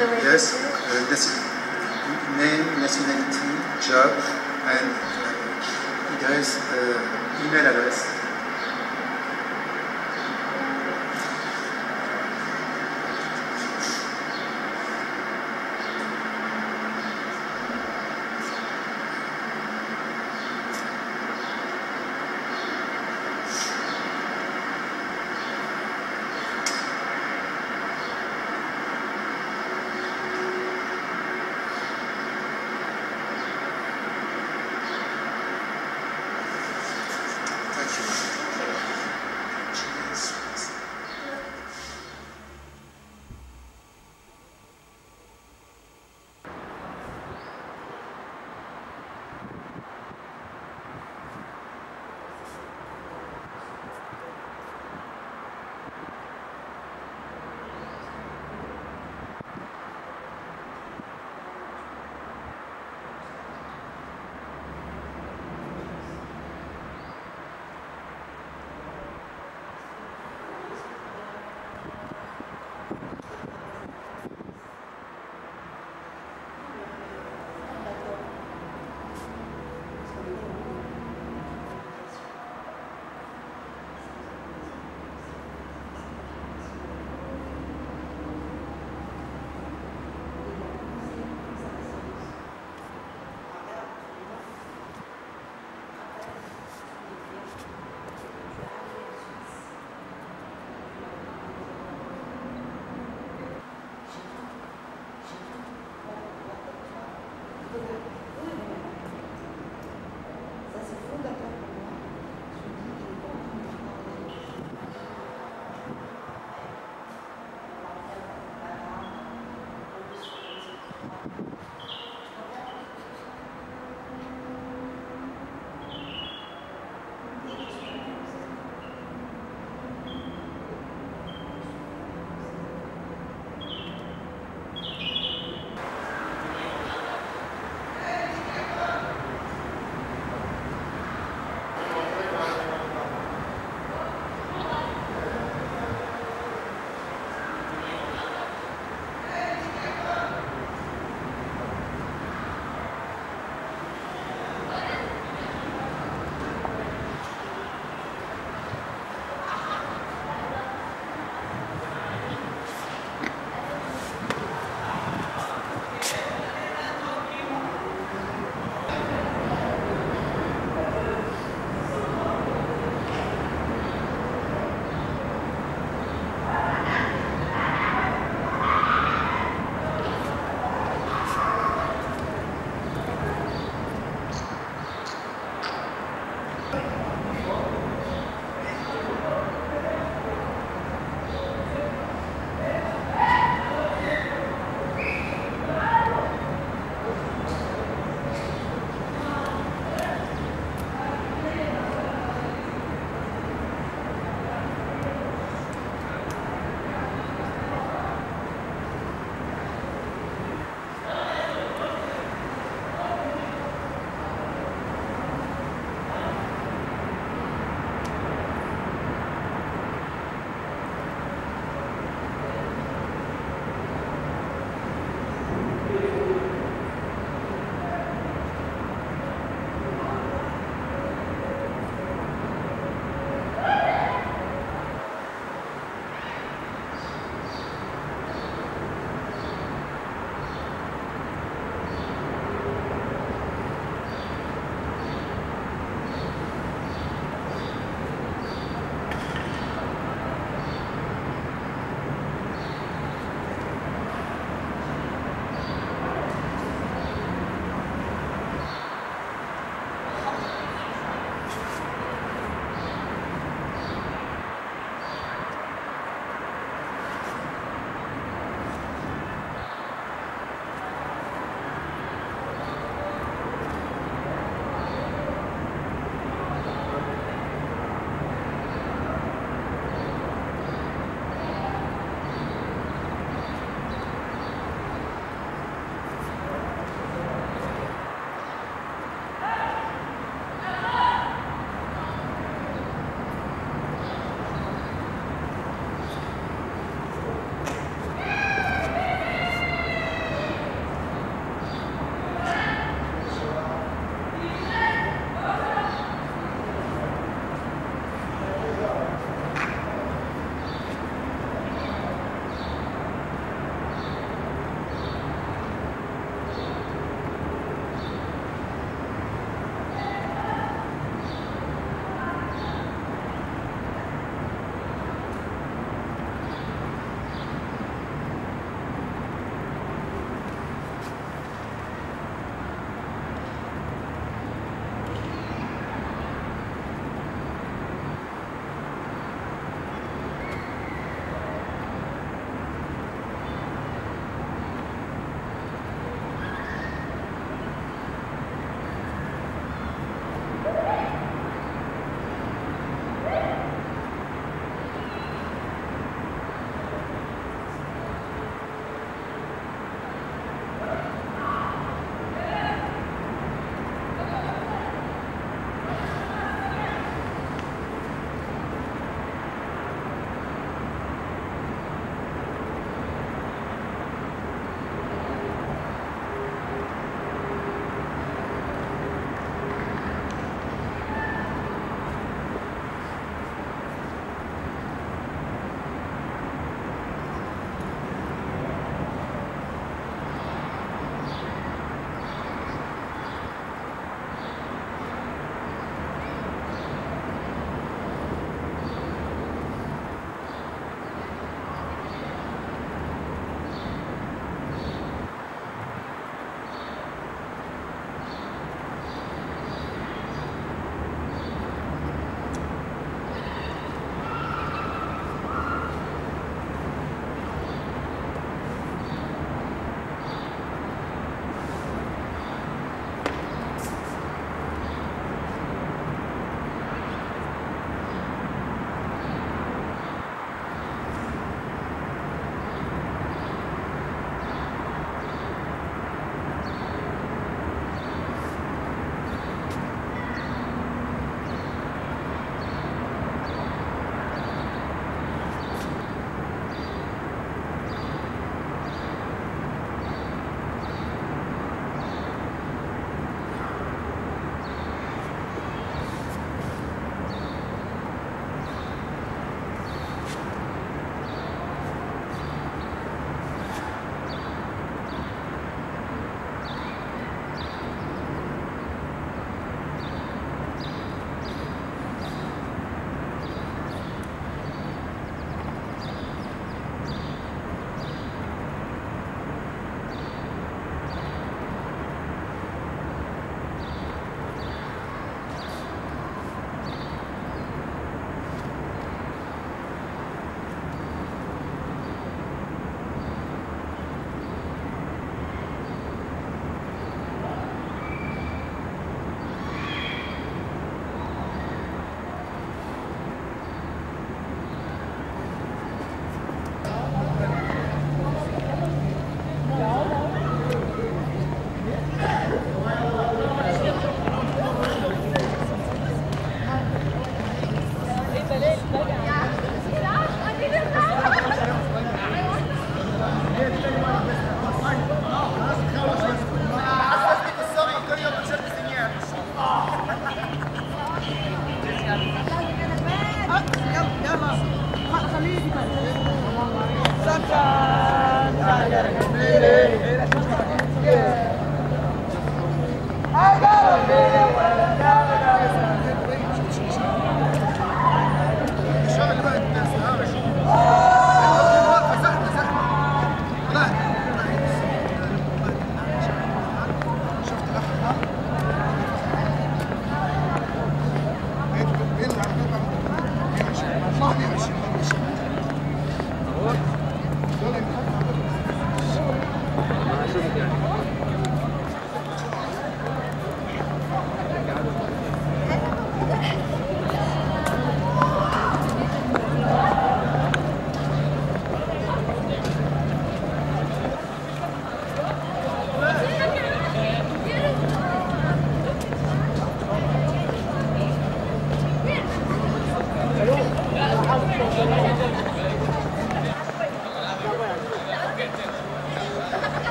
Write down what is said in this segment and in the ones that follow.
Yes, name, nationality, job, and there is email address.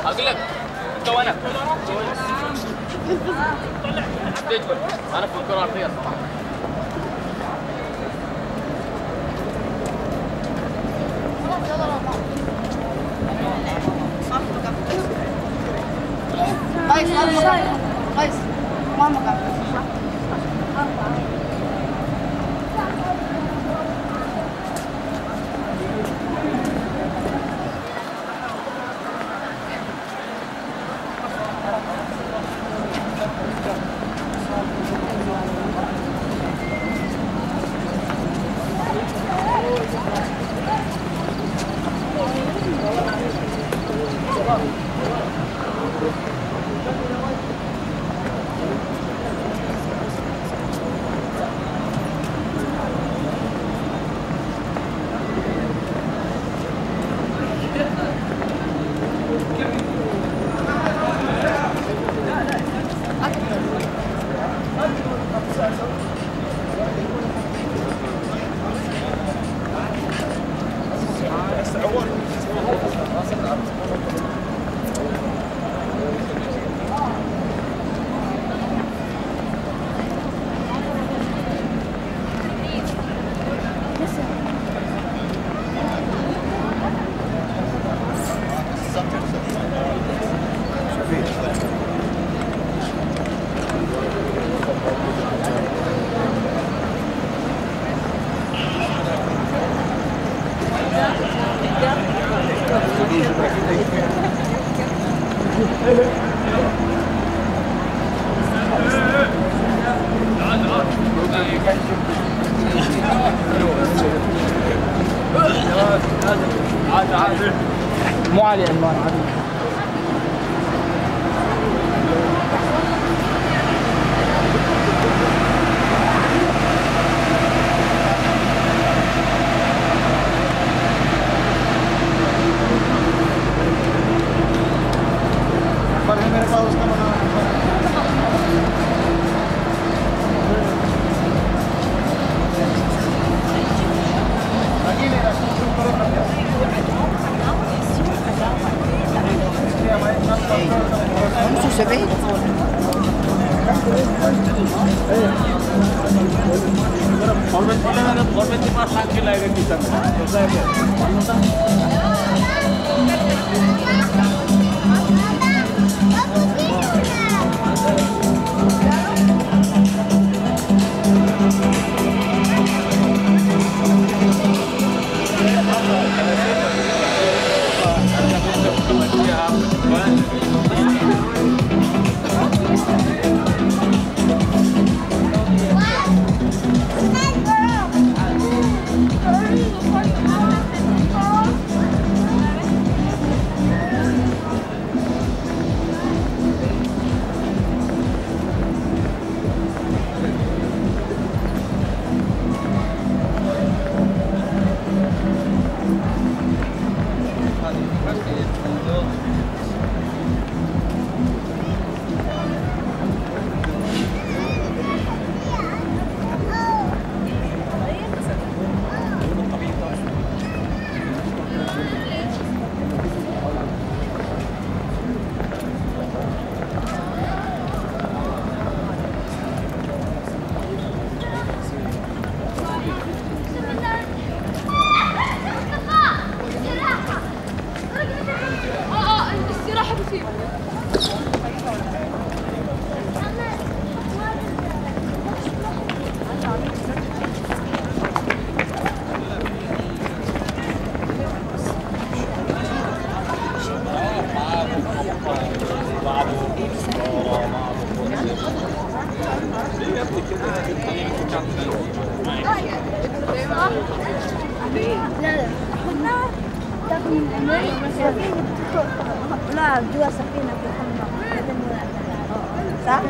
اقلب انت وانا تدخل انا في الكره الارضيه صراحه قيس قيس ماما قاعدة مو علي عنوان عادي لا جوا سفينة في الحمام صح؟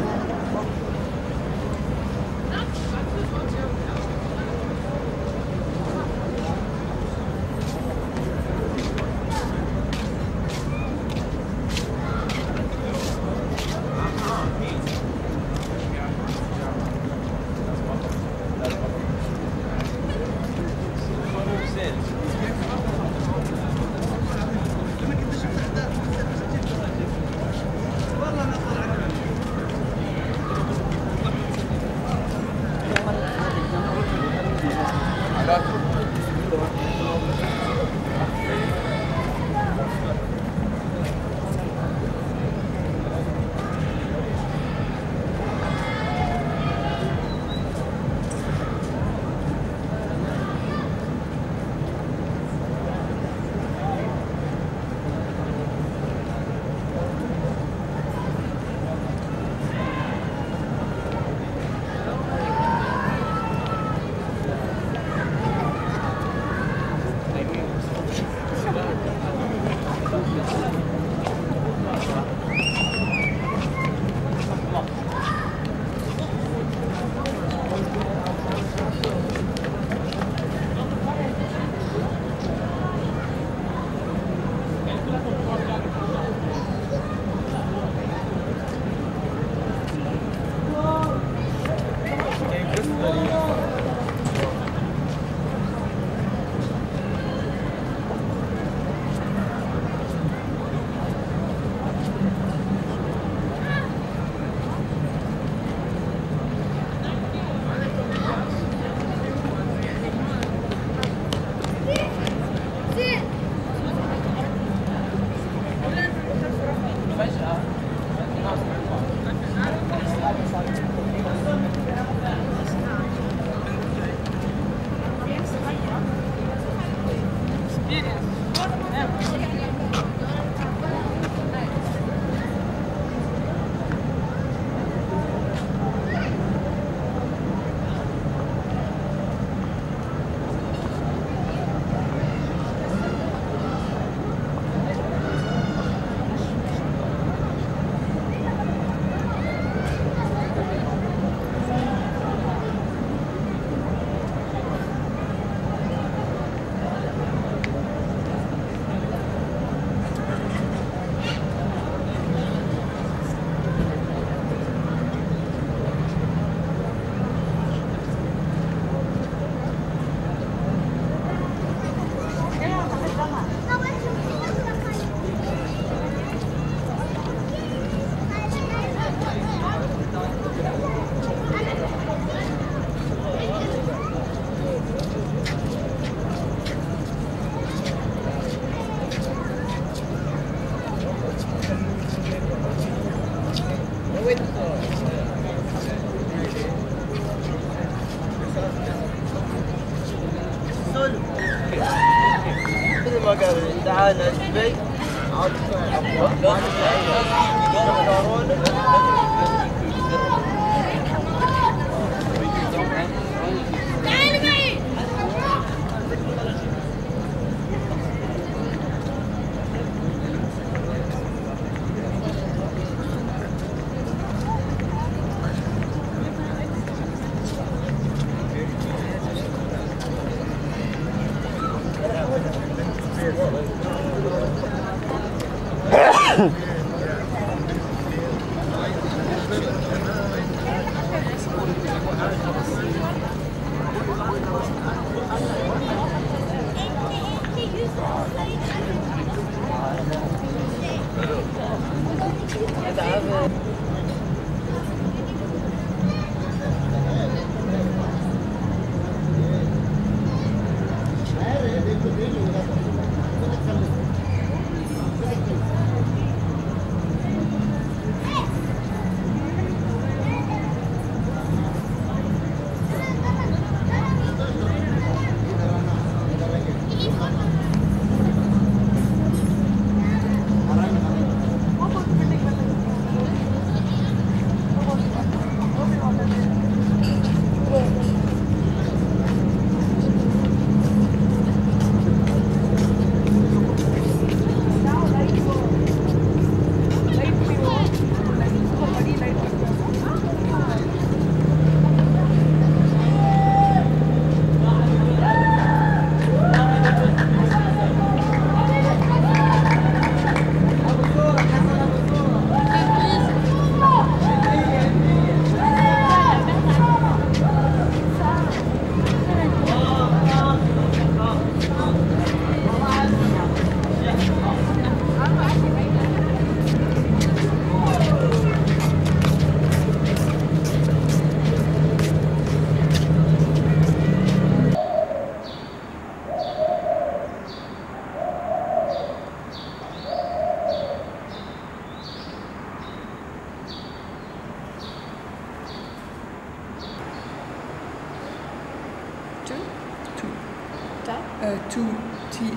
T-O-U-T.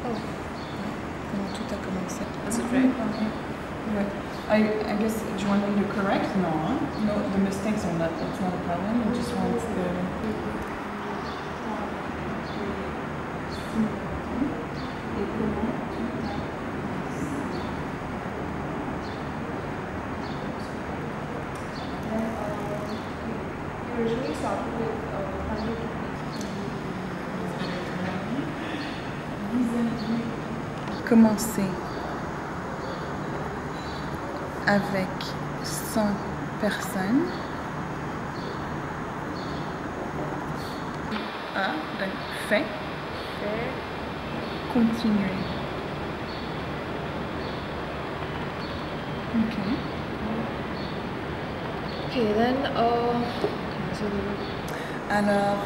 Oh. Comment tout a commencé. Is it right? Yeah. I guess, do you want me to correct? No, huh? No, the mistakes are not, that's not a problem. I just want the... Usually started with Commencer avec 100 personnes. Ah, donc fait. Continuer. Okay. Okay, then Alors,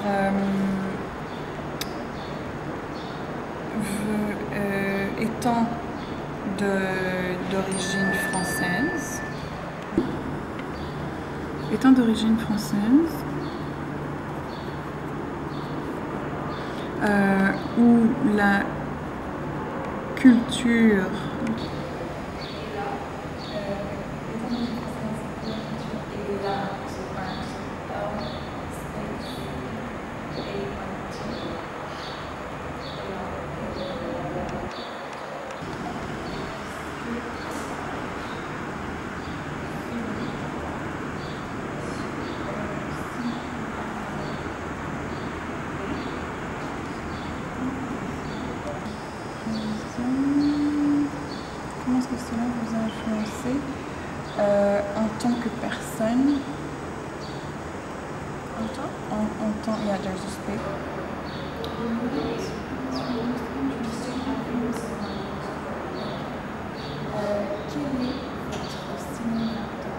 étant d'origine française, où la culture comment est-ce que cela vous a influencé en tant que personne? En tant, yeah, there's a space. Quel est votre simulateur?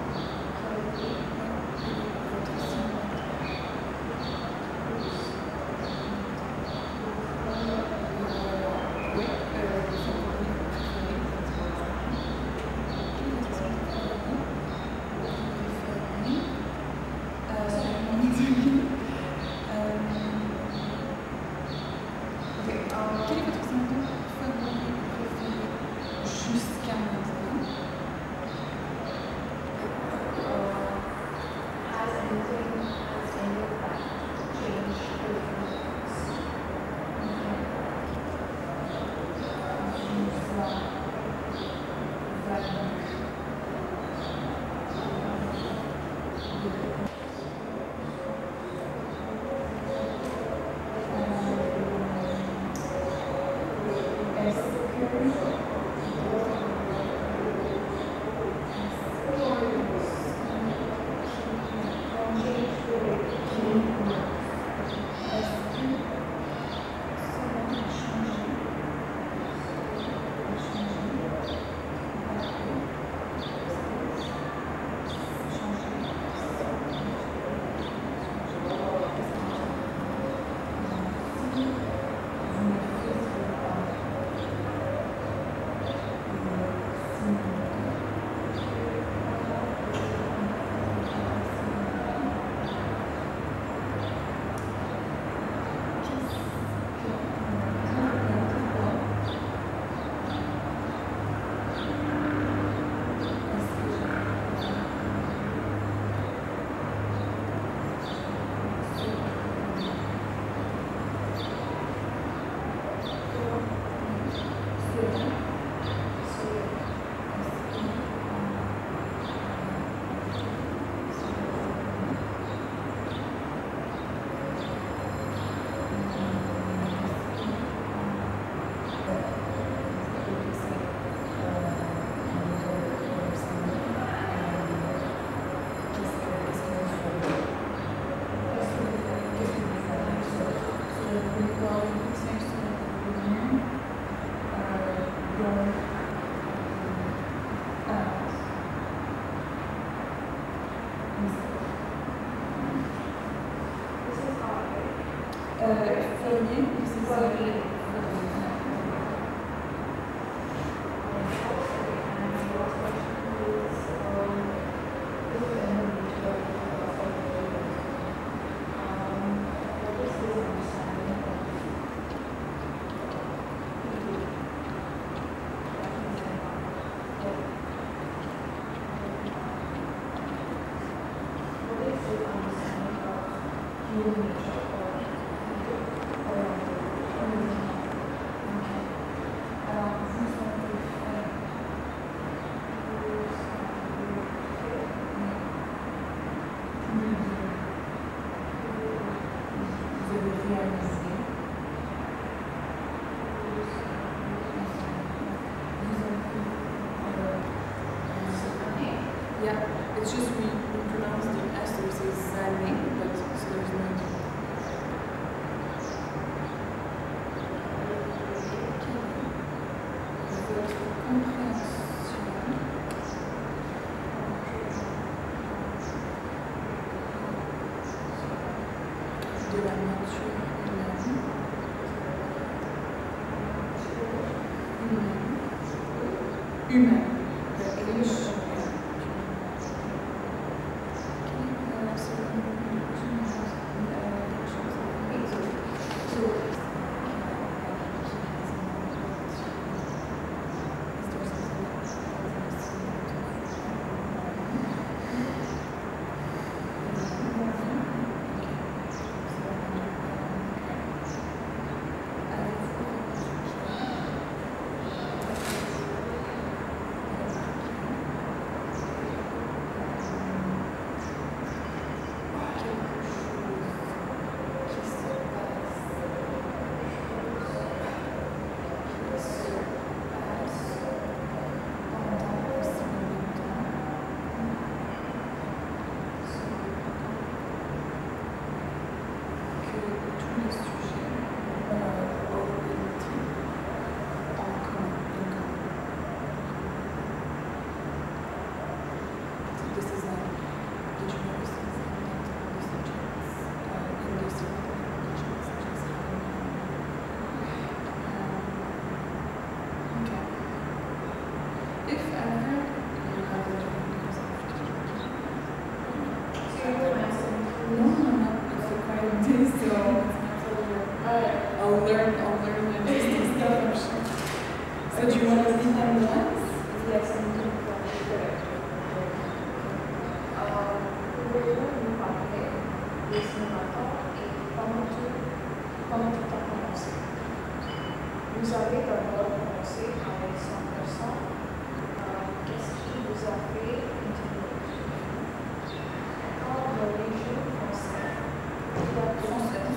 Fournier, c'est ça. Yeah, it's just we pronounce the S, there's a Z, but so there's no. De la nature humaine. I'll learn the interesting stuff, I'm sure. So do you want to read them once? Yes, I'm going to comment tout a commencé. Vous avez d'abord commencé avec 100%. Qu'est-ce qui vous a fait continuer? Quand l'origine française, la française,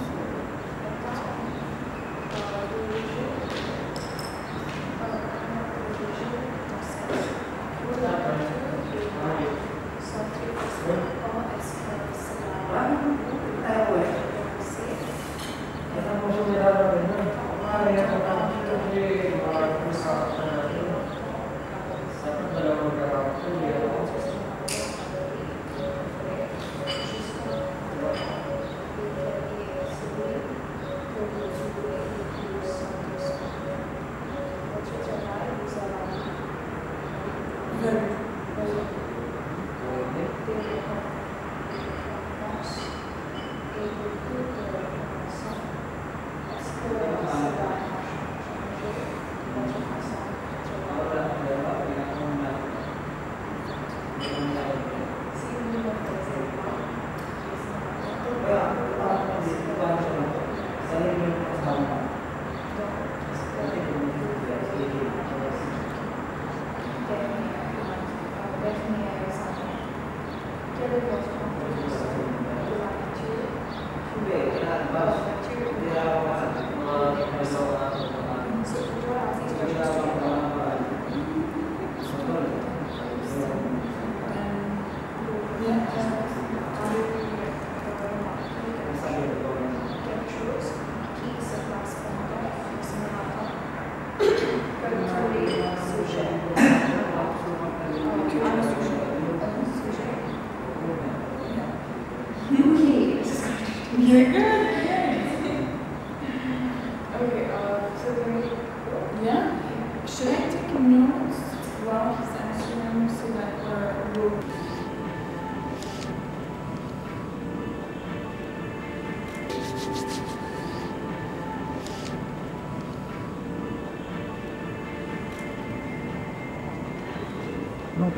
You're good.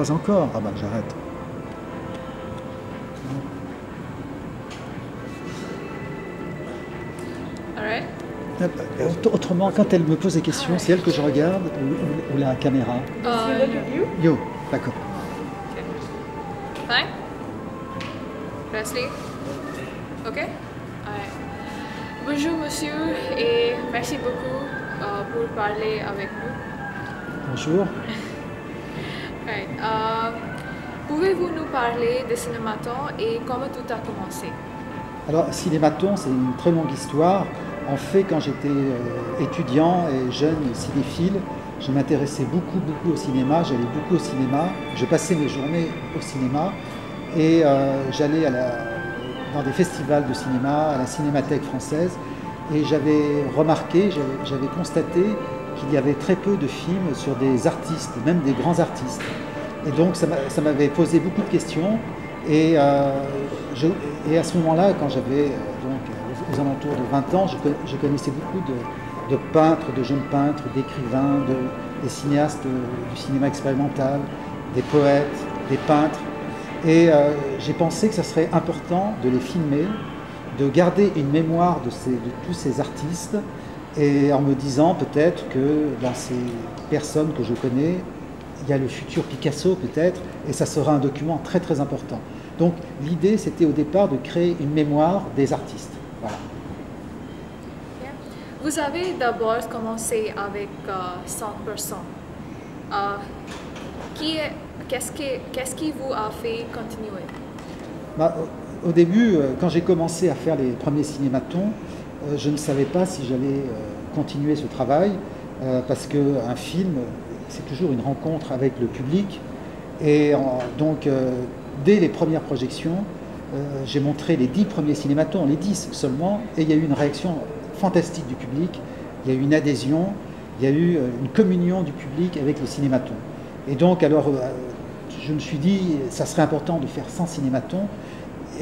Pas encore. Ah bah j'arrête. All right. Autrement, quand elle me pose des questions, c'est elle que je regarde ou la caméra? Yo, d'accord. Fine. Leslie. OK. All right. Bonjour monsieur et merci beaucoup pour parler avec nous. Bonjour. Right. Pouvez-vous nous parler de Cinématon et comment tout a commencé? Alors, Cinématon, c'est une très longue histoire. En fait, quand j'étais étudiant et jeune cinéphile, je m'intéressais beaucoup au cinéma, j'allais beaucoup au cinéma, je passais mes journées au cinéma et j'allais dans des festivals de cinéma, à la Cinémathèque française, et j'avais remarqué, j'avais constaté qu'il y avait très peu de films sur des artistes, même des grands artistes. Et donc ça m'avait posé beaucoup de questions, et à ce moment-là, quand j'avais aux alentours de 20 ans, je connaissais beaucoup de peintres, de jeunes peintres, d'écrivains, des cinéastes du cinéma expérimental, des poètes, des peintres. Et j'ai pensé que ça serait important de les filmer, de garder une mémoire de tous ces artistes, et en me disant peut-être que dans ces personnes que je connais, il y a le futur Picasso peut-être, et ça sera un document très important. Donc l'idée, c'était au départ de créer une mémoire des artistes. Voilà. Vous avez d'abord commencé avec 100%. Qu'est-ce qui vous a fait continuer? Au début, quand j'ai commencé à faire les premiers cinématons, je ne savais pas si j'allais continuer ce travail, parce qu'un film, c'est toujours une rencontre avec le public. Et donc, dès les premières projections, j'ai montré les 10 premiers cinématons, les 10 seulement, et il y a eu une réaction fantastique du public, il y a eu une adhésion, il y a eu une communion du public avec le cinématon. Et donc, alors, je me suis dit, ça serait important de faire 100 cinématons,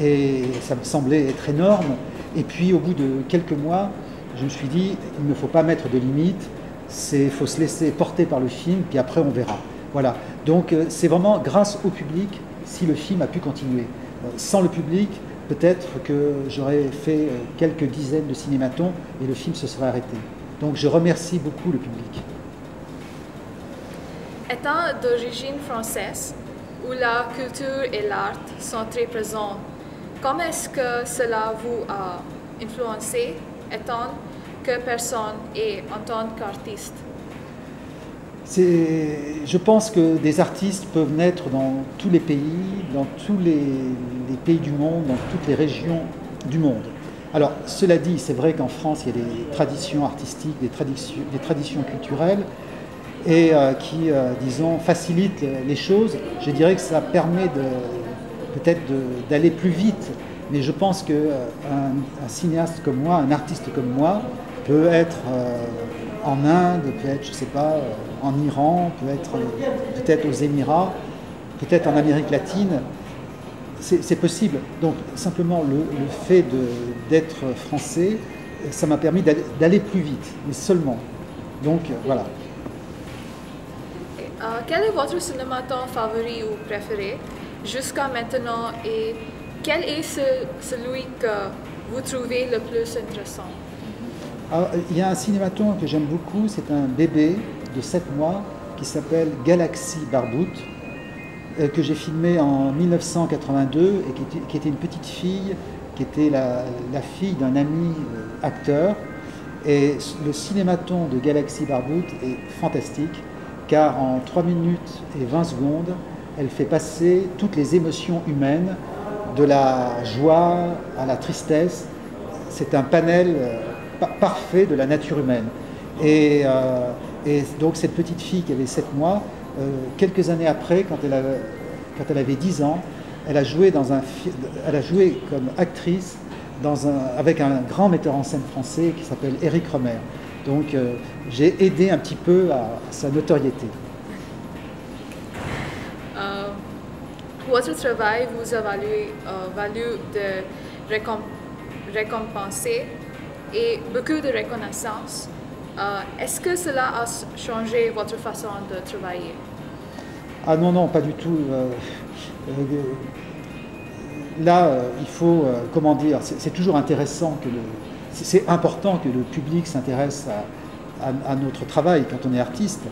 et ça me semblait être énorme. Et puis, au bout de quelques mois, je me suis dit, il ne faut pas mettre de limite, il faut se laisser porter par le film, puis après on verra. Voilà. Donc, c'est vraiment grâce au public si le film a pu continuer. Sans le public, peut-être que j'aurais fait quelques dizaines de cinématons et le film se serait arrêté. Donc, je remercie beaucoup le public. Étant d'origine française, où la culture et l'art sont très présents, comment est-ce que cela vous a influencé, étant que personne et en tant qu'artiste? Je pense que des artistes peuvent naître dans tous les pays, dans tous les pays du monde, dans toutes les régions du monde. Alors, cela dit, c'est vrai qu'en France, il y a des traditions artistiques, des traditions culturelles, et qui, disons, facilitent les choses. Je dirais que ça permet peut-être d'aller plus vite, mais je pense qu'un cinéaste comme moi, un artiste comme moi, peut être en Inde, peut être, je ne sais pas, en Iran, peut être peut-être aux Émirats, peut-être en Amérique latine. C'est possible. Donc simplement le fait d'être français, ça m'a permis d'aller plus vite, mais seulement. Donc voilà. Quel est votre cinématon favori ou préféré jusqu'à maintenant et quel est celui que vous trouvez le plus intéressant? Alors, il y a un cinématon que j'aime beaucoup, c'est un bébé de 7 mois qui s'appelle Galaxy Barboot, que j'ai filmé en 1982 et qui était une petite fille, qui était la fille d'un ami acteur. Et le cinématon de Galaxy Barboot est fantastique, car en 3 minutes et 20 secondes, elle fait passer toutes les émotions humaines, de la joie à la tristesse. C'est un panel parfait de la nature humaine. Et donc cette petite fille qui avait 7 mois, quelques années après, quand elle avait 10 ans, elle a joué comme actrice avec un grand metteur en scène français qui s'appelle Éric Romer. Donc j'ai aidé un petit peu à sa notoriété. Votre travail vous a valu de récompenser et beaucoup de reconnaissance. Est-ce que cela a changé votre façon de travailler? Ah non, non, pas du tout. Là, il faut, comment dire, c'est toujours intéressant c'est important que le public s'intéresse à notre travail quand on est artiste,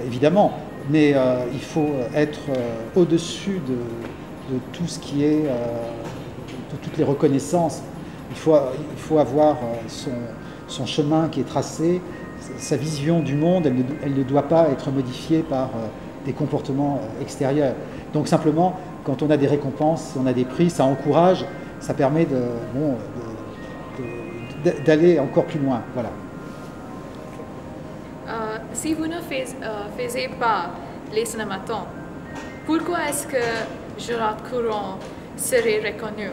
évidemment, mais il faut être au-dessus de tout ce qui est, de toutes les reconnaissances. Il faut avoir son chemin qui est tracé, sa vision du monde, elle ne doit pas être modifiée par des comportements extérieurs. Donc simplement, quand on a des récompenses, on a des prix, ça encourage, ça permet d'aller encore plus loin. Voilà. Si vous ne faisiez pas les cinématons, pourquoi est-ce que Gérard Couron serait reconnu?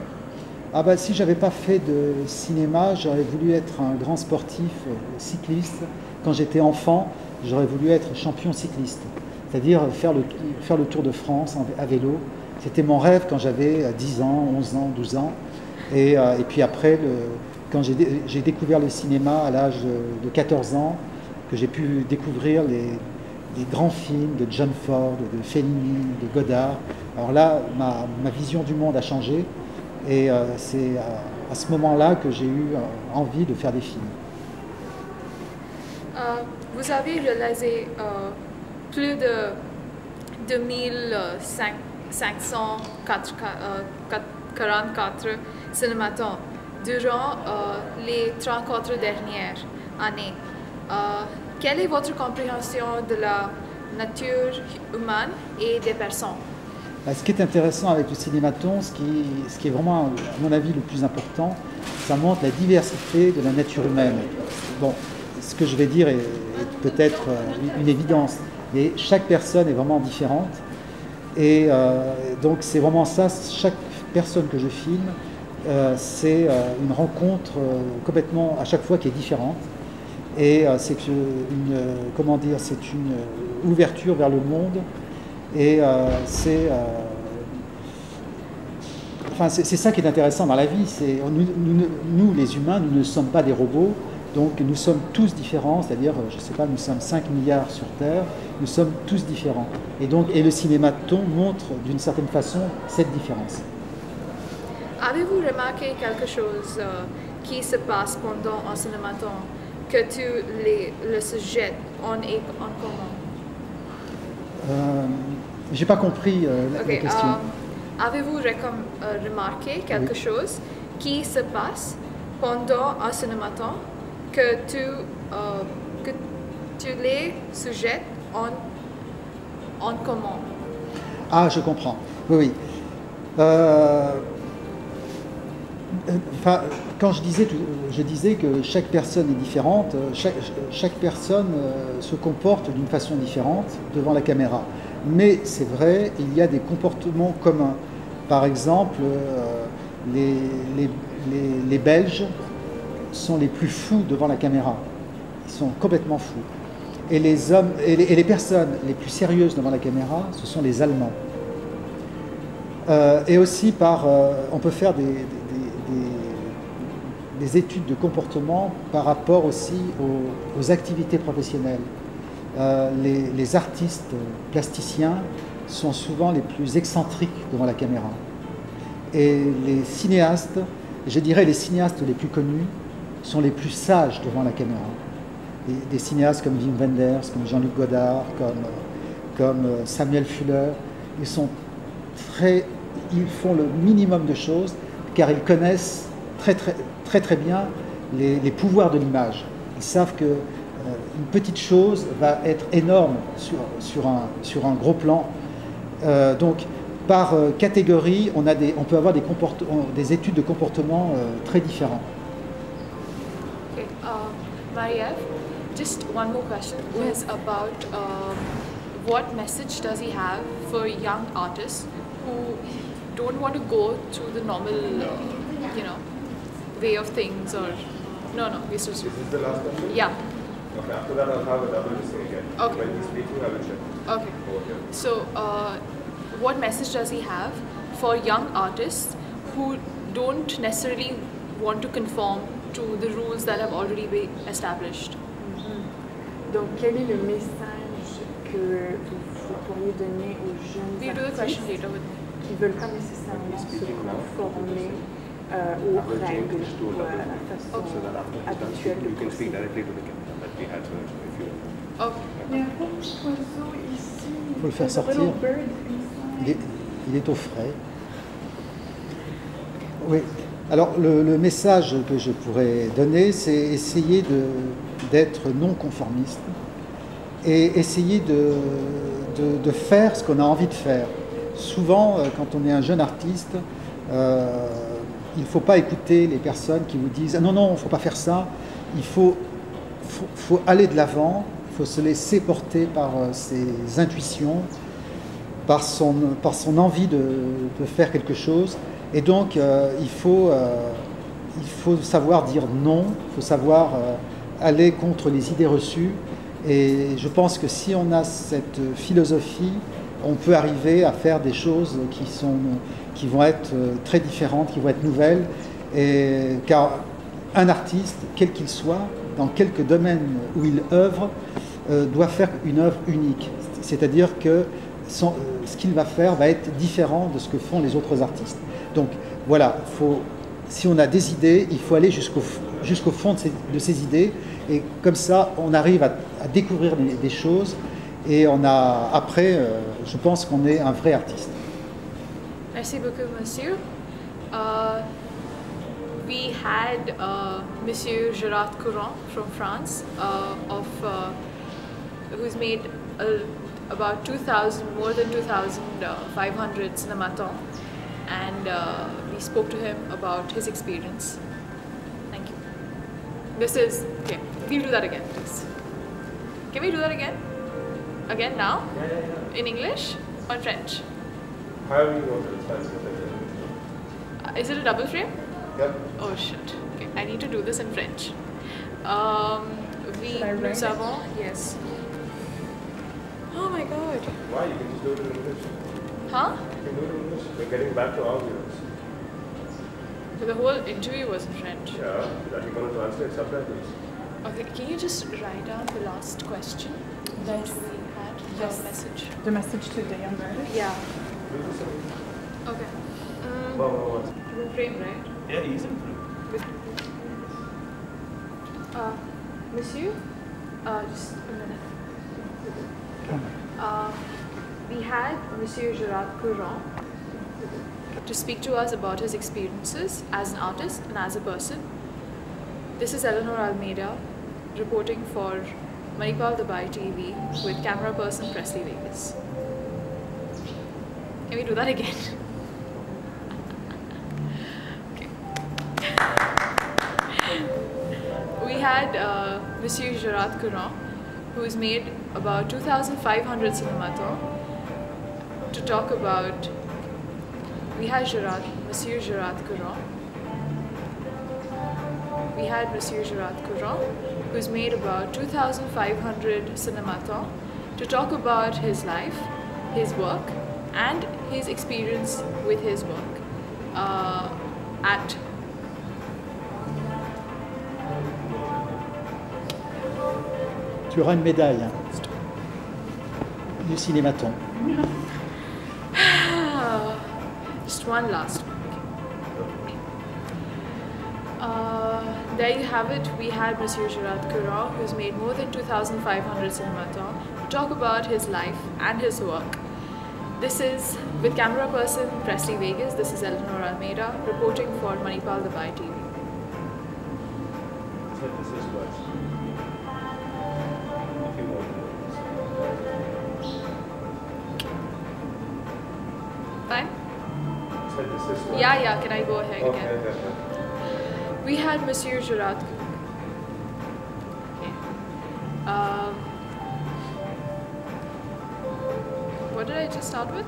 Ah bah, si j'avais pas fait de cinéma, j'aurais voulu être un grand sportif cycliste. Quand j'étais enfant, j'aurais voulu être champion cycliste, c'est-à-dire faire le Tour de France à vélo. C'était mon rêve quand j'avais 10 ans, 11 ans, 12 ans. Et puis après, quand j'ai découvert le cinéma à l'âge de 14 ans, que j'ai pu découvrir les grands films de John Ford, de Fellini, de Godard. Alors là, ma vision du monde a changé. Et c'est à ce moment-là que j'ai eu envie de faire des films. Vous avez réalisé plus de 2544 cinématons durant les 34 dernières années. Quelle est votre compréhension de la nature humaine et des personnes? Ce qui est intéressant avec le cinématon, ce qui est vraiment, à mon avis, le plus important, ça montre la diversité de la nature humaine. Bon, ce que je vais dire est peut-être une évidence, mais chaque personne est vraiment différente. Et donc c'est vraiment ça, chaque personne que je filme, c'est une rencontre complètement, à chaque fois, qui est différente. Et c'est une ouverture vers le monde. Et c'est ça qui est intéressant dans la vie. Nous, les humains, nous ne sommes pas des robots, donc nous sommes tous différents, c'est-à-dire, je ne sais pas, nous sommes 5 milliards sur Terre, nous sommes tous différents. Et le cinématon montre d'une certaine façon cette différence. Avez-vous remarqué quelque chose qui se passe pendant un cinématon que le sujet en est en commun? J'ai pas compris la question. Avez-vous remarqué quelque chose qui se passe pendant un cinématon que tu les sujets en commun? Ah, je comprends. Oui, oui. Quand je disais que chaque personne est différente, chaque personne se comporte d'une façon différente devant la caméra. Mais c'est vrai, il y a des comportements communs. Par exemple, les Belges sont les plus fous devant la caméra. Ils sont complètement fous. Et les personnes les plus sérieuses devant la caméra, ce sont les Allemands. Et aussi on peut faire des études de comportement par rapport aussi aux activités professionnelles. Les artistes plasticiens sont souvent les plus excentriques devant la caméra. Et les cinéastes, je dirais les cinéastes les plus connus, sont les plus sages devant la caméra. Des cinéastes comme Wim Wenders, comme Jean-Luc Godard, comme Samuel Fuller, ils font le minimum de choses car ils connaissent très bien les pouvoirs de l'image. Ils savent que une petite chose va être énorme sur un gros plan. Donc, par catégorie, on peut avoir des études de comportement très différents. Okay. Marie-Ève, just one more question is about what message does he have for young artists who don't want to go through the normal, way of things or... No, this is... Is this the last question? Yeah. Okay, after that I'll have a double listen again. Okay. When he's speaking, I will check. Okay. Over here. So, what message does he have for young artists who don't necessarily want to conform to the rules that have already been established? Donc, quel est le message que vous pourriez donner aux jeunes We'll do the question artistes later with me. qui ne veulent pas nécessairement se conformer aux règles ou à la façon habituelle de You can speak procéder? directly to the camera that we had, so if you... Okay. Il y a un petit oiseau ici. Faut le faire There's a sortir. little bird inside. Il est au frais. Oui. Alors le message que je pourrais donner, c'est essayer d'être non conformiste et essayer de faire ce qu'on a envie de faire. Souvent, quand on est un jeune artiste, il ne faut pas écouter les personnes qui vous disent « Ah non, non, il ne faut pas faire ça ». Il faut aller de l'avant, il faut se laisser porter par ses intuitions, par son envie de faire quelque chose. Et donc, il faut savoir dire non, il faut savoir aller contre les idées reçues. Et je pense que si on a cette philosophie, on peut arriver à faire des choses qui vont être très différentes, qui vont être nouvelles. Car un artiste, quel qu'il soit, dans quelque domaine où il œuvre, doit faire une œuvre unique. C'est-à-dire que ce qu'il va faire va être différent de ce que font les autres artistes. Donc voilà, si on a des idées, il faut aller jusqu'au fond de ces idées, et comme ça, on arrive à découvrir des choses, et après, je pense qu'on est un vrai artiste. Merci beaucoup, monsieur. We had Monsieur Gérard Courant from France, who's made about more than 2,500 cinématons, and we spoke to him about his experience. Thank you. Okay, we'll do that again, please. Can we do that again? Again now? Yeah. In English or French? However you want to translate it. Is it a double frame? Yep. Oh shit. Okay, I need to do this in French. Should I write Nous it? avons, yes. Oh my god. Why? You can just do it in English. Huh? You can do it in English. We're getting back to our viewers. So the whole interview was in French. Yeah. That you're going to translate subtitles. Okay, can you just write down the last question that Yes. we had? Yes. The message. The message today on Reddit. Yeah. Do this in... Okay. Well, Double frame, right? yeah, he's in front. Monsieur, just a minute. We had Monsieur Gérard Courant to speak to us about his experiences as an artist and as a person. This is Eleanor Almeida reporting for Manipal Dubai TV with camera person Presley Vegas. Can we do that again? Okay. We had Monsieur Gérard Courant, who's made about 2,500 cinématons, to talk about. We had Monsieur Gérard Courant. We had Monsieur Gérard Courant, who's made about 2,500 cinématons, to talk about his life, his work, and his experience with his work at. Tu auras une médaille du cinématon. Just one last one. There you have it. We had Monsieur Gérard Courant, who's made more than 2,500 cinématons, to talk about his life and his work. This is, with camera person Presley Vegas, this is Eleanor Almeida reporting for Manipal Dubai TV. So this is what. If you want to. Fine? So this is what. Yeah, can I go ahead Okay, again? okay. We had Monsieur Gérard. Okay. What did I just start with?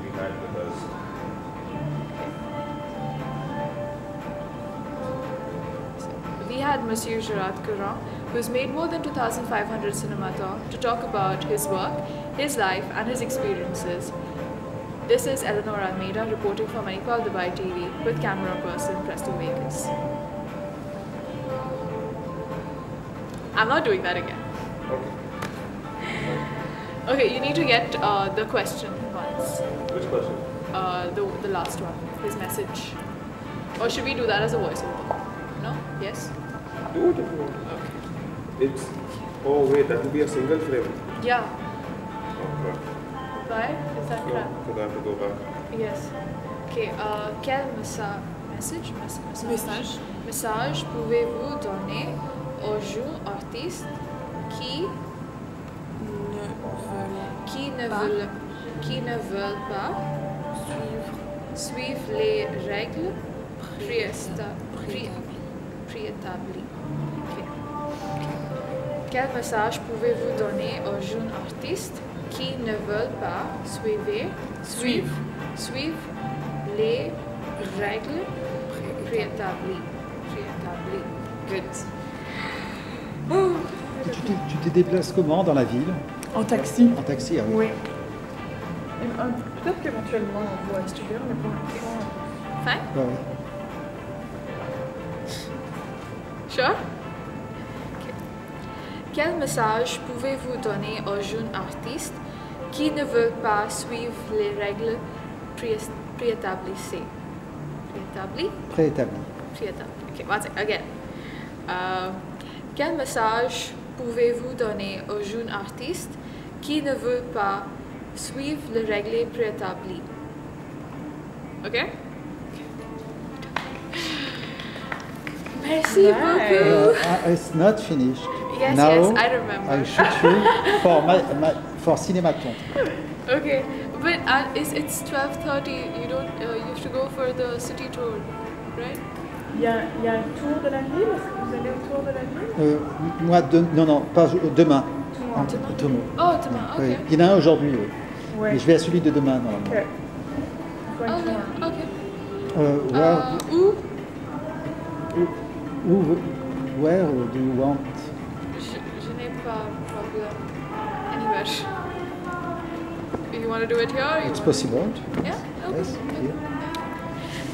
We had with us. We had Monsieur Gérard Courant, who's made more than 2,500 cinématons, to talk about his work, his life, and his experiences. This is Eleanor Almeida reporting for Manipal Dubai TV with camera person Presley Vegas. I'm not doing that again. Okay. Okay, you need to get the question once. Which question? The last one, his message. Or should we do that as a voiceover? No? Yes? Do it if you want. It's. Oh, wait, that will be a single frame. Yeah. Oh, crap. Right? Is that correct? No, because I have to go back. Yes. Ok. Quel message pouvez-vous donner aux jeunes artistes qui ne veulent pas suivre les règles préétablies? Ok. Quel message pouvez-vous donner aux jeunes artistes qui ne veulent pas suivre les règles préétablies? Good. Tu te déplaces comment dans la ville? En taxi. En taxi, ah oui. Oui. Peut-être qu'éventuellement on voit extérieur, mais pour l'instant. Fine? Ouais, ouais. Sure? Ok. Quel message pouvez-vous donner aux jeunes artistes qui ne veulent pas suivre les règles préétablies? Préétablies? Préétabli. Préétablies. Ok, one second. Again. Quel message pouvez-vous donner aux jeunes artistes qui ne veulent pas suivre les règles préétablies? Ok? Merci beaucoup. It's not finished. Yes, Now, yes, I remember. I shoot you for Cinématon. Okay, but it's 12:30. You don't. You have to go for the city tour, right? Il y a un tour de la ville. Est-ce que vous allez au tour de la ville? Moi, non, pas demain. Demain. Oh, demain. Oui. Okay. Il y en a un aujourd'hui, oui. Ouais. Mais je vais à celui de demain, normalement. Ok. Okay. Où, where do you want? Je n'ai pas de problème. Anywhere. You want to do it here? Or you It's want- possible. Yeah. Okay. Yes, here. I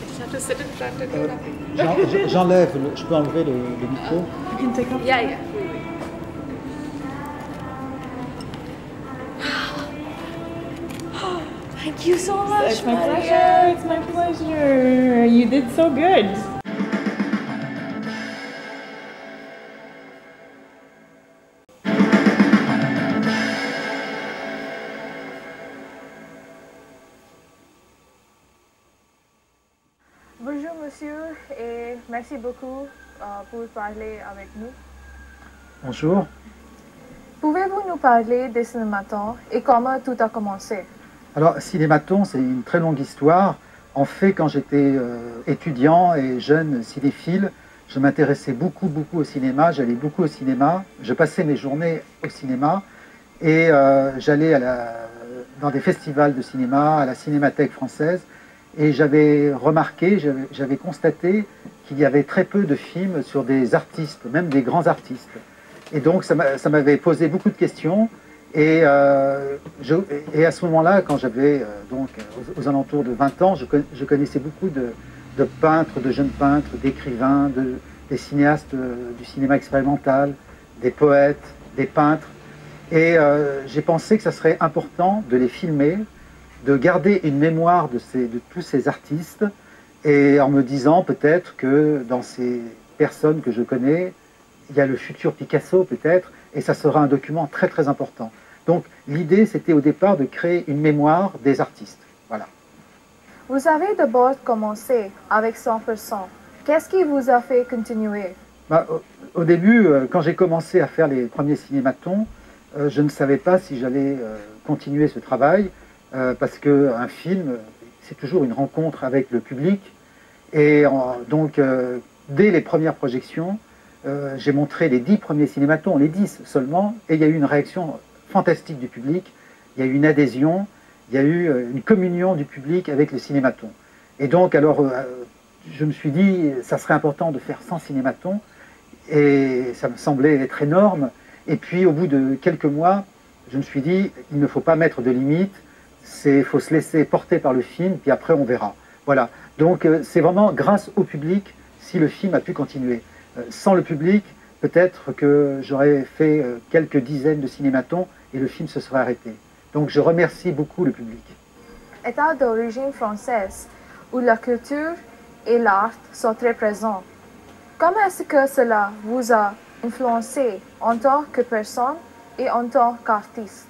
just have to sit in front and do nothing. J'enlève, je peux enlever le micro. You can take off. Yeah. Thank you so much. It's my pleasure. It's my pleasure. You did so good. Bonjour monsieur et merci beaucoup pour parler avec nous. Bonjour. Pouvez-vous nous parler des cinématons et comment tout a commencé? Alors, Cinématon, c'est une très longue histoire. En fait, quand j'étais étudiant et jeune cinéphile, je m'intéressais beaucoup au cinéma. J'allais beaucoup au cinéma. Je passais mes journées au cinéma et j'allais dans des festivals de cinéma, à la Cinémathèque française. Et j'avais remarqué, j'avais constaté qu'il y avait très peu de films sur des artistes, même des grands artistes. Et donc, ça m'avait posé beaucoup de questions. Et à ce moment-là, quand j'avais donc aux alentours de 20 ans, je connaissais beaucoup de peintres, de jeunes peintres, d'écrivains, des cinéastes du cinéma expérimental, des poètes, des peintres. Et j'ai pensé que ça serait important de les filmer, de garder une mémoire de tous ces artistes, et en me disant peut-être que dans ces personnes que je connais, il y a le futur Picasso peut-être, et ça sera un document très important. Donc l'idée, c'était au départ de créer une mémoire des artistes. Voilà. Vous avez d'abord commencé avec 100%. Qu'est-ce qui vous a fait continuer? Au début, quand j'ai commencé à faire les premiers cinématons, je ne savais pas si j'allais continuer ce travail, parce qu'un film, c'est toujours une rencontre avec le public. Et donc, dès les premières projections, j'ai montré les 10 premiers cinématons, les 10 seulement, et il y a eu une réaction fantastique du public, il y a eu une adhésion, il y a eu une communion du public avec le cinématon. Et donc, alors, je me suis dit, ça serait important de faire 100 cinématons, et ça me semblait être énorme. Et puis, au bout de quelques mois, je me suis dit, il ne faut pas mettre de limite, il faut se laisser porter par le film, puis après on verra. Voilà. Donc, c'est vraiment grâce au public si le film a pu continuer. Sans le public, peut-être que j'aurais fait quelques dizaines de cinématons et le film se serait arrêté. Donc je remercie beaucoup le public. État d'origine française, où la culture et l'art sont très présents. Comment est-ce que cela vous a influencé en tant que personne et en tant qu'artiste?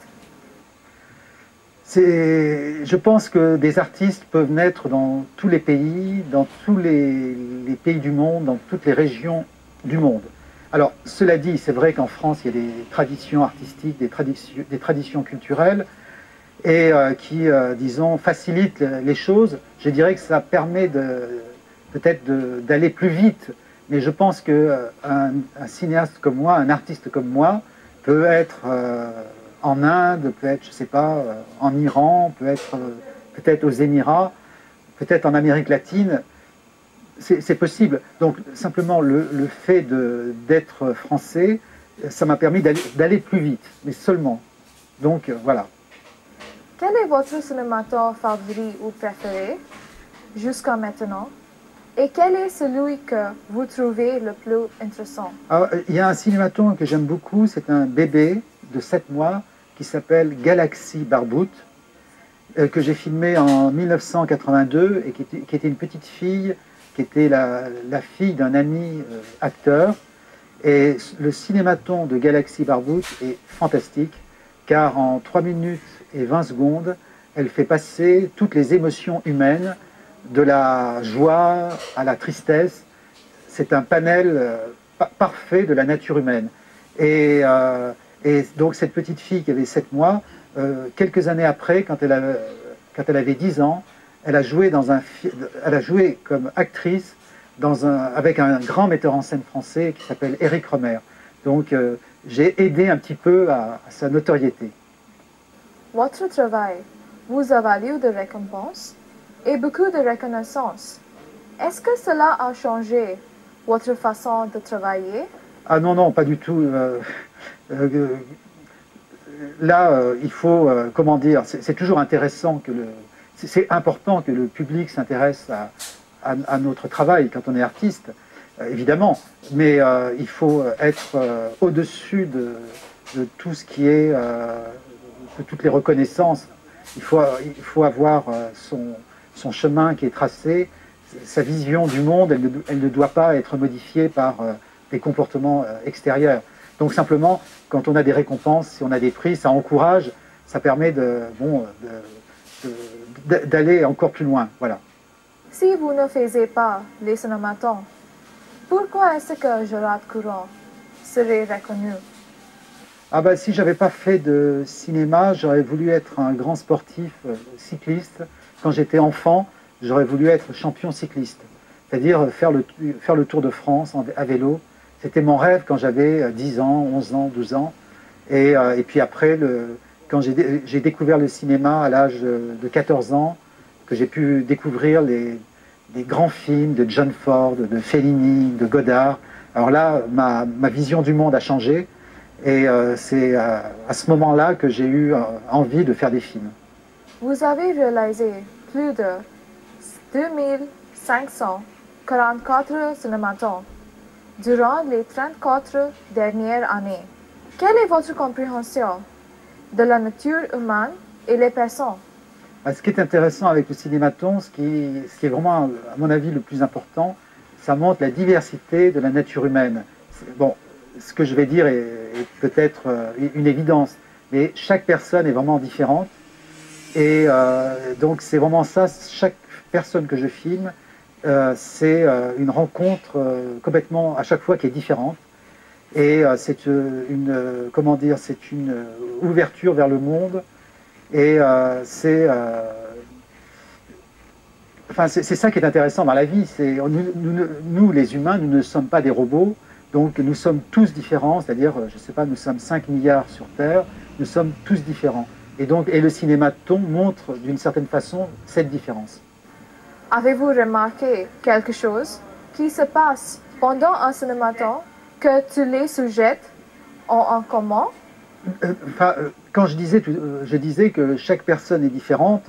Je pense que des artistes peuvent naître dans tous les pays, dans tous les pays du monde, dans toutes les régions du monde. Alors, cela dit, c'est vrai qu'en France, il y a des traditions artistiques, des traditions culturelles, et qui, disons, facilitent les choses. Je dirais que ça permet peut-être d'aller plus vite, mais je pense qu'un cinéaste comme moi, un artiste comme moi, peut être en Inde, peut être, je ne sais pas, en Iran, peut être peut-être aux Émirats, peut-être en Amérique latine. C'est possible. Donc simplement le fait d'être français, ça m'a permis d'aller plus vite, mais seulement. Donc voilà. Quel est votre cinématon favori ou préféré jusqu'à maintenant? Et quel est celui que vous trouvez le plus intéressant? Alors, il y a un cinématon que j'aime beaucoup, c'est un bébé de 7 mois qui s'appelle Galaxy Barboot, que j'ai filmé en 1982 et qui était une petite fille, qui était la fille d'un ami acteur. Et le cinématon de Galaxy Barboot est fantastique, car en 3 minutes et 20 secondes, elle fait passer toutes les émotions humaines, de la joie à la tristesse. C'est un panel parfait de la nature humaine. Et donc cette petite fille qui avait 7 mois, quelques années après, quand elle avait 10 ans, elle a joué comme actrice avec un grand metteur en scène français qui s'appelle Éric Romer. Donc j'ai aidé un petit peu à sa notoriété. Votre travail vous a valu de récompenses et beaucoup de reconnaissance. Est-ce que cela a changé votre façon de travailler? Ah non, non, pas du tout. Là, il faut, comment dire, c'est toujours intéressant c'est important que le public s'intéresse à notre travail quand on est artiste, évidemment, mais il faut être au-dessus de tout ce qui est, de toutes les reconnaissances. Il faut avoir son chemin qui est tracé, sa vision du monde, elle ne doit pas être modifiée par des comportements extérieurs. Donc simplement, quand on a des récompenses, si on a des prix, ça encourage, ça permet d'aller encore plus loin. Voilà. Si vous ne faisiez pas les cinématons, pourquoi est-ce que Gérard Courant serait reconnu? Ah bah, si j'avais pas fait de cinéma, j'aurais voulu être un grand sportif cycliste. Quand j'étais enfant, j'aurais voulu être champion cycliste, c'est-à-dire faire le Tour de France à vélo. C'était mon rêve quand j'avais 10 ans, 11 ans, 12 ans. Et puis après, quand j'ai découvert le cinéma à l'âge de 14 ans, que j'ai pu découvrir des grands films de John Ford, de Fellini, de Godard. Alors là, ma vision du monde a changé. Et c'est à ce moment-là que j'ai eu envie de faire des films. Vous avez réalisé plus de 2544 cinématons durant les 34 dernières années. Quelle est votre compréhension de la nature humaine et les personnes? Ce qui est intéressant avec le cinématon, ce qui est vraiment, à mon avis, le plus important, ça montre la diversité de la nature humaine. Bon, ce que je vais dire est peut-être une évidence, mais chaque personne est vraiment différente. Et donc c'est vraiment ça, chaque personne que je filme, c'est une rencontre complètement, à chaque fois, qui est différente. Et c'est une ouverture vers le monde. Et c'est ça qui est intéressant dans la vie. Nous, les humains, nous ne sommes pas des robots. Donc nous sommes tous différents, c'est-à-dire, je ne sais pas, nous sommes 5 milliards sur Terre, nous sommes tous différents. Et le cinématon montre d'une certaine façon cette différence. Avez-vous remarqué quelque chose qui se passe pendant un cinématon que tous les sujets ont en commun? Quand je disais que chaque personne est différente,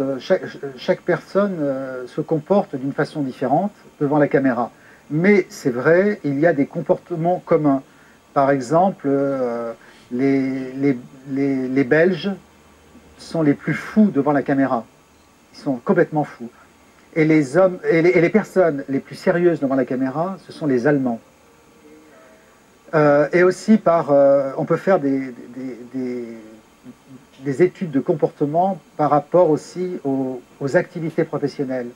chaque personne se comporte d'une façon différente devant la caméra. Mais c'est vrai, il y a des comportements communs. Par exemple, les Belges sont les plus fous devant la caméra. Ils sont complètement fous. Et les personnes les plus sérieuses devant la caméra, ce sont les Allemands. Et aussi on peut faire des études de comportement par rapport aussi aux activités professionnelles.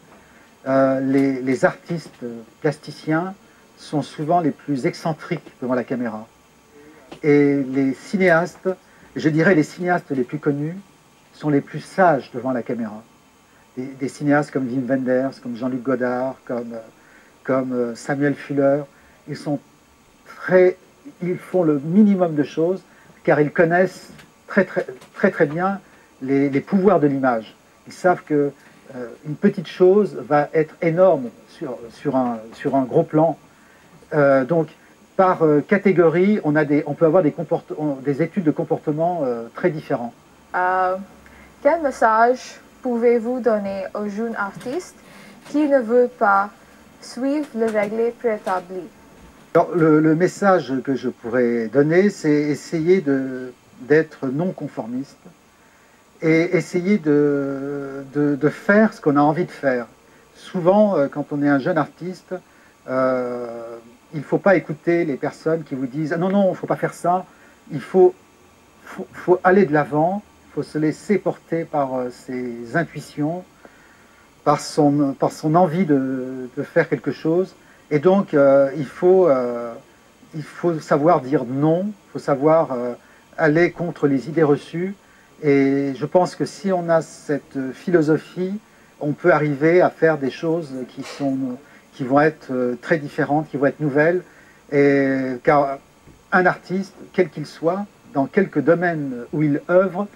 Les artistes plasticiens sont souvent les plus excentriques devant la caméra. Et les cinéastes, je dirais les cinéastes les plus connus, sont les plus sages devant la caméra. Des cinéastes comme Wim Wenders, comme Jean-Luc Godard, comme Samuel Fuller, ils font le minimum de choses car ils connaissent très bien les pouvoirs de l'image. Ils savent que une petite chose va être énorme sur un gros plan. Donc par catégorie, on peut avoir des études de comportement très différents. Quel message pouvez-vous donner aux jeunes artistes qui ne veulent pas suivre les règles préétablies? Alors, le message que je pourrais donner, c'est essayer d'être non conformiste et essayer de faire ce qu'on a envie de faire. Souvent, quand on est un jeune artiste, il ne faut pas écouter les personnes qui vous disent « Ah non, non, il ne faut pas faire ça ». Il faut aller de l'avant. Il faut se laisser porter par ses intuitions, par son envie de faire quelque chose. Et donc, il faut savoir dire non, il faut savoir aller contre les idées reçues. Et je pense que si on a cette philosophie, on peut arriver à faire des choses qui vont être très différentes, qui vont être nouvelles. Car un artiste, quel qu'il soit, dans quelque domaine où il œuvre,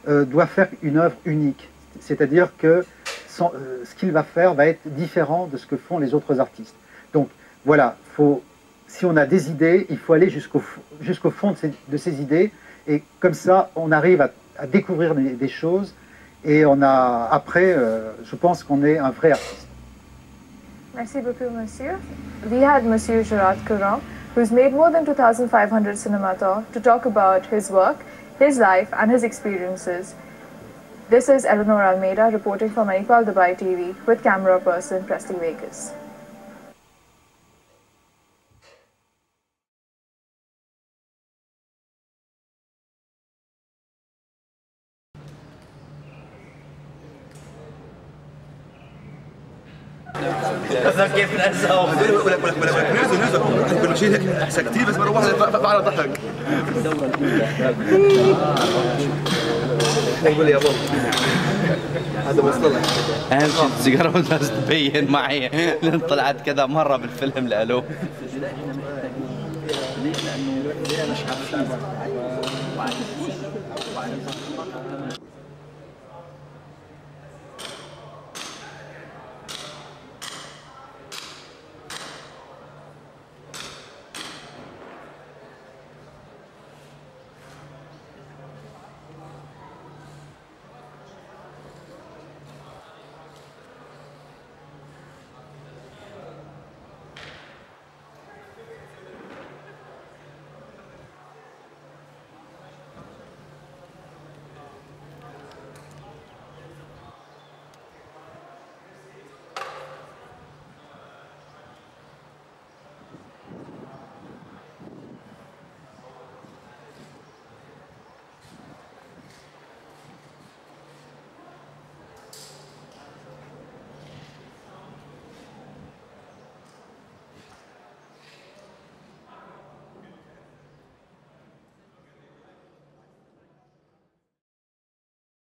doit faire une œuvre unique. C'est-à-dire que ce qu'il va faire va être différent de ce que font les autres artistes. Donc voilà, si on a des idées, il faut aller jusqu'au fond de ces idées, et comme ça, on arrive à découvrir des choses, et après, je pense qu'on est un vrai artiste. Merci beaucoup, monsieur. We had Monsieur Gerard Khurram, who's made more than 2,500 cinemata, to talk about his work, his life and his experiences. This is Eleanor Almeida reporting for Manipal Dubai TV with camera person Presti Vegas. كيف نزهوا ولا كنا شيء هيك ساكتين بس مره واحده فعلا ضحك قول يا بابا هذا مصطلح اهم شيء السيجاره والناس تبين معي لان طلعت كذا مره بالفيلم لالو ليش؟ لانه مش عارفين